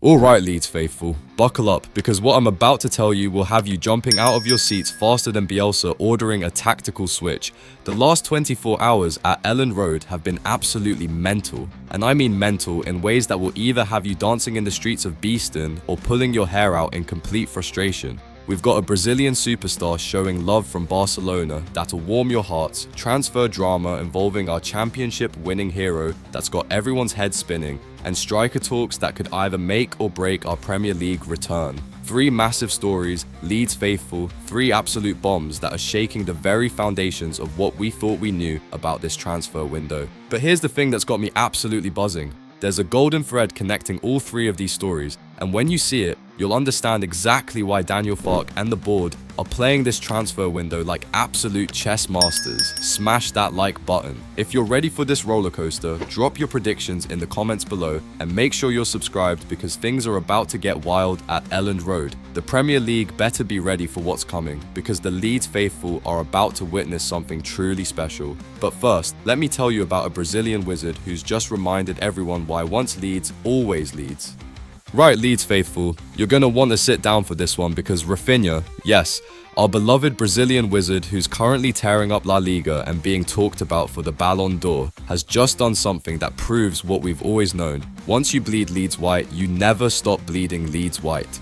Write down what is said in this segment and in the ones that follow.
Alright Leeds faithful, buckle up because what I'm about to tell you will have you jumping out of your seats faster than Bielsa ordering a tactical switch. The last 24 hours at Elland Road have been absolutely mental, and I mean mental in ways that will either have you dancing in the streets of Beeston or pulling your hair out in complete frustration. We've got a Brazilian superstar showing love from Barcelona that'll warm your hearts, transfer drama involving our championship-winning hero that's got everyone's head spinning, and striker talks that could either make or break our Premier League return. Three massive stories, Leeds faithful, three absolute bombs that are shaking the very foundations of what we thought we knew about this transfer window. But here's the thing that's got me absolutely buzzing. There's a golden thread connecting all three of these stories, and when you see it, you'll understand exactly why Daniel Farke and the board are playing this transfer window like absolute chess masters. Smash that like button. If you're ready for this roller coaster, drop your predictions in the comments below and make sure you're subscribed because things are about to get wild at Elland Road. The Premier League better be ready for what's coming because the Leeds faithful are about to witness something truly special. But first, let me tell you about a Brazilian wizard who's just reminded everyone why once Leeds, always Leeds. Right, Leeds faithful, you're gonna want to sit down for this one because Rafinha, yes, our beloved Brazilian wizard who's currently tearing up La Liga and being talked about for the Ballon d'Or, has just done something that proves what we've always known. Once you bleed Leeds white, you never stop bleeding Leeds white.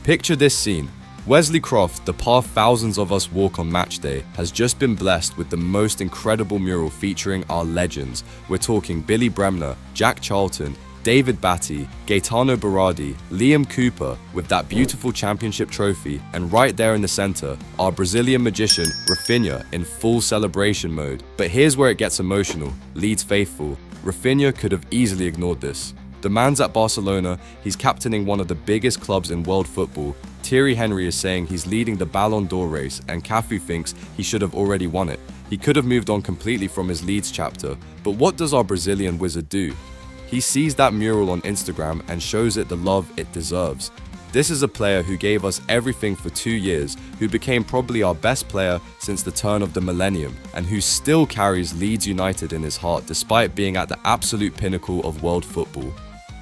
Picture this scene. Wesley Croft, the path thousands of us walk on match day, has just been blessed with the most incredible mural featuring our legends. We're talking Billy Bremner, Jack Charlton, David Batty, Gaetano Berardi, Liam Cooper with that beautiful championship trophy, and right there in the center, our Brazilian magician Rafinha in full celebration mode. But here's where it gets emotional. Leeds faithful, Rafinha could have easily ignored this. The man's at Barcelona, he's captaining one of the biggest clubs in world football. Thierry Henry is saying he's leading the Ballon d'Or race, and Cafu thinks he should have already won it. He could have moved on completely from his Leeds chapter, but what does our Brazilian wizard do? He sees that mural on Instagram and shows it the love it deserves. This is a player who gave us everything for 2 years, who became probably our best player since the turn of the millennium, and who still carries Leeds United in his heart despite being at the absolute pinnacle of world football.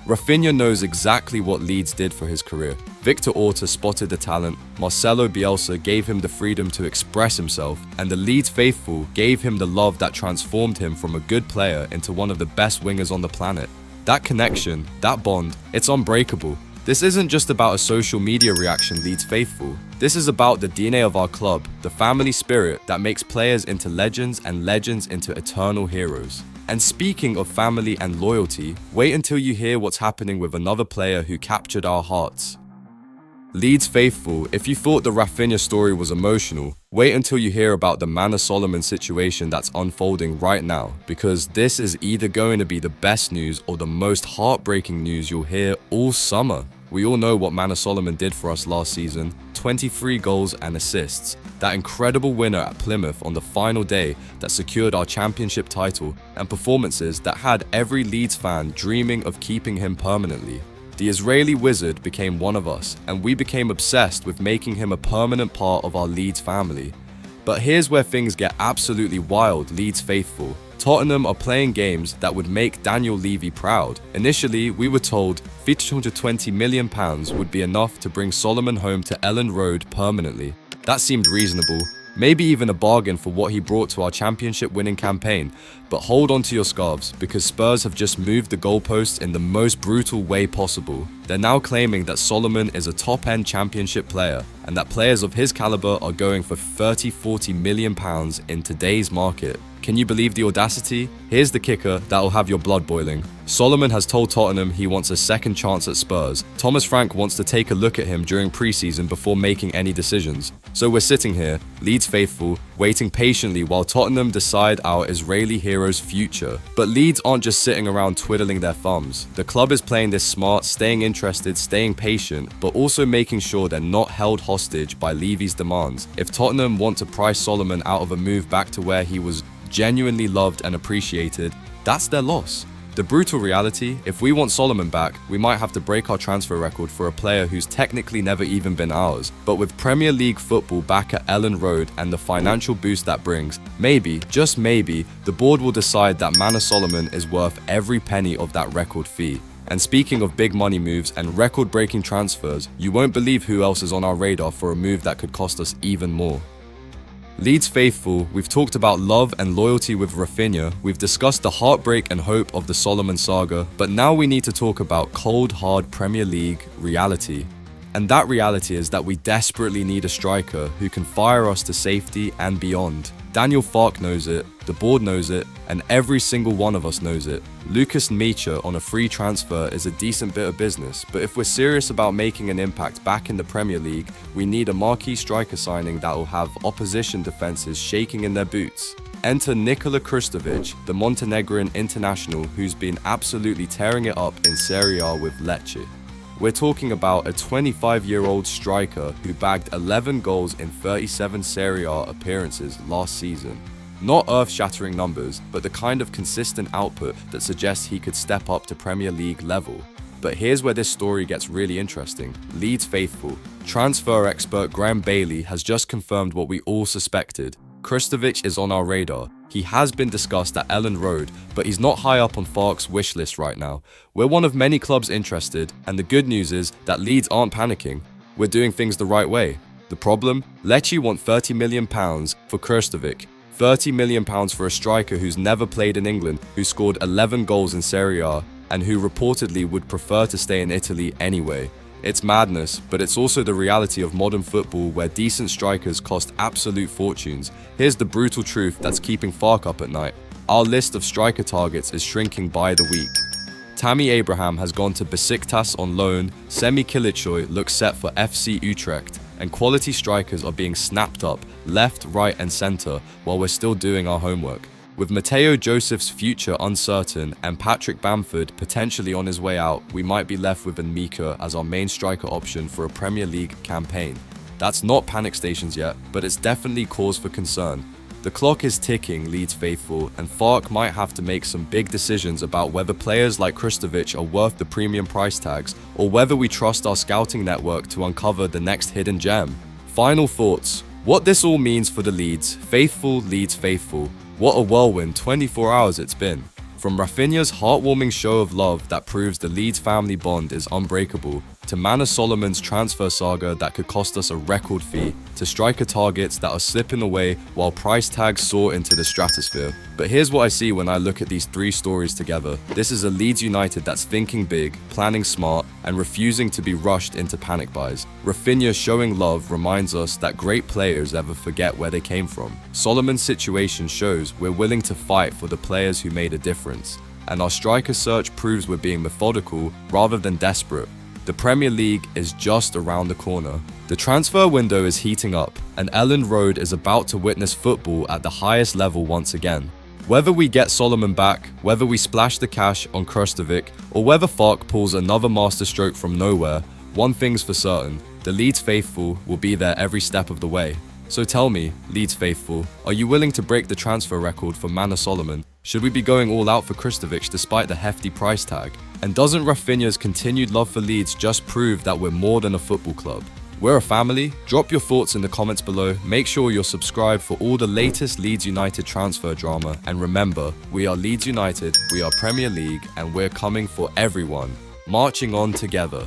Rafinha knows exactly what Leeds did for his career. Victor Orta spotted the talent, Marcelo Bielsa gave him the freedom to express himself, and the Leeds faithful gave him the love that transformed him from a good player into one of the best wingers on the planet. That connection, that bond, it's unbreakable. This isn't just about a social media reaction Leeds faithful. This is about the DNA of our club, the family spirit that makes players into legends and legends into eternal heroes. And speaking of family and loyalty, wait until you hear what's happening with another player who captured our hearts. Leeds faithful, if you thought the Rafinha story was emotional, wait until you hear about the Manor Solomon situation that's unfolding right now, because this is either going to be the best news or the most heartbreaking news you'll hear all summer. We all know what Manor Solomon did for us last season, 23 goals and assists. That incredible winner at Plymouth on the final day that secured our championship title, and performances that had every Leeds fan dreaming of keeping him permanently. The Israeli wizard became one of us, and we became obsessed with making him a permanent part of our Leeds family. But here's where things get absolutely wild, Leeds faithful. Tottenham are playing games that would make Daniel Levy proud. Initially, we were told £520 million would be enough to bring Solomon home to Elland Road permanently. That seemed reasonable, maybe even a bargain for what he brought to our championship-winning campaign. But hold on to your scarves, because Spurs have just moved the goalposts in the most brutal way possible. They're now claiming that Solomon is a top-end championship player, and that players of his caliber are going for £30–40 million in today's market. Can you believe the audacity? Here's the kicker that'll have your blood boiling. Solomon has told Tottenham he wants a second chance at Spurs. Thomas Frank wants to take a look at him during pre-season before making any decisions. So we're sitting here, Leeds faithful, waiting patiently while Tottenham decide our Israeli hero's future. But Leeds aren't just sitting around twiddling their thumbs. The club is playing this smart, staying interested, staying patient, but also making sure they're not held hostage by Levy's demands. If Tottenham want to price Solomon out of a move back to where he was genuinely loved and appreciated, that's their loss. The brutal reality, if we want Solomon back, we might have to break our transfer record for a player who's technically never even been ours. But with Premier League football back at Elland Road and the financial boost that brings, maybe, just maybe, the board will decide that Manor Solomon is worth every penny of that record fee. And speaking of big money moves and record-breaking transfers, you won't believe who else is on our radar for a move that could cost us even more. Leeds faithful, we've talked about love and loyalty with Rafinha, we've discussed the heartbreak and hope of the Solomon saga, but now we need to talk about cold, hard Premier League reality. And that reality is that we desperately need a striker who can fire us to safety and beyond. Daniel Farke knows it, the board knows it, and every single one of us knows it. Lucas Mecha on a free transfer is a decent bit of business, but if we're serious about making an impact back in the Premier League, we need a marquee striker signing that will have opposition defenses shaking in their boots. Enter Nikola Krstovic, the Montenegrin international who's been absolutely tearing it up in Serie A with Lecce. We're talking about a 25-year-old striker who bagged 11 goals in 37 Serie A appearances last season. Not earth-shattering numbers, but the kind of consistent output that suggests he could step up to Premier League level. But here's where this story gets really interesting. Leeds faithful. Transfer expert Graham Bailey has just confirmed what we all suspected. Krstovic is on our radar. He has been discussed at Elland Road, but he's not high up on Farke's wish list right now. We're one of many clubs interested, and the good news is that Leeds aren't panicking. We're doing things the right way. The problem? Lecce want £30 million for Krstovic. £30 million for a striker who's never played in England, who scored 11 goals in Serie A, and who reportedly would prefer to stay in Italy anyway. It's madness, but it's also the reality of modern football where decent strikers cost absolute fortunes. Here's the brutal truth that's keeping Farke up at night. Our list of striker targets is shrinking by the week. Tammy Abraham has gone to Besiktas on loan, Semi Kilichoy looks set for FC Utrecht, and quality strikers are being snapped up left, right and centre while we're still doing our homework. With Mateo Joseph's future uncertain and Patrick Bamford potentially on his way out, we might be left with Mika as our main striker option for a Premier League campaign. That's not panic stations yet, but it's definitely cause for concern. The clock is ticking, Leeds faithful, and Farke might have to make some big decisions about whether players like Krstovic are worth the premium price tags, or whether we trust our scouting network to uncover the next hidden gem. Final thoughts. What this all means for the Leeds faithful. What a whirlwind 24 hours it's been. From Rafinha's heartwarming show of love that proves the Leeds family bond is unbreakable, to Manor Solomon's transfer saga that could cost us a record fee, to striker targets that are slipping away while price tags soar into the stratosphere. But here's what I see when I look at these three stories together. This is a Leeds United that's thinking big, planning smart, and refusing to be rushed into panic buys. Rafinha showing love reminds us that great players never forget where they came from. Solomon's situation shows we're willing to fight for the players who made a difference. And our striker search proves we're being methodical rather than desperate. The Premier League is just around the corner. The transfer window is heating up, and Elland Road is about to witness football at the highest level once again. Whether we get Solomon back, whether we splash the cash on Krstovic, or whether Farke pulls another masterstroke from nowhere, one thing's for certain, the Leeds faithful will be there every step of the way. So tell me, Leeds faithful, are you willing to break the transfer record for Manor Solomon? Should we be going all out for Krstovic despite the hefty price tag? And doesn't Rafinha's continued love for Leeds just prove that we're more than a football club? We're a family. Drop your thoughts in the comments below. Make sure you're subscribed for all the latest Leeds United transfer drama. And remember, we are Leeds United, we are Premier League, and we're coming for everyone. Marching on together.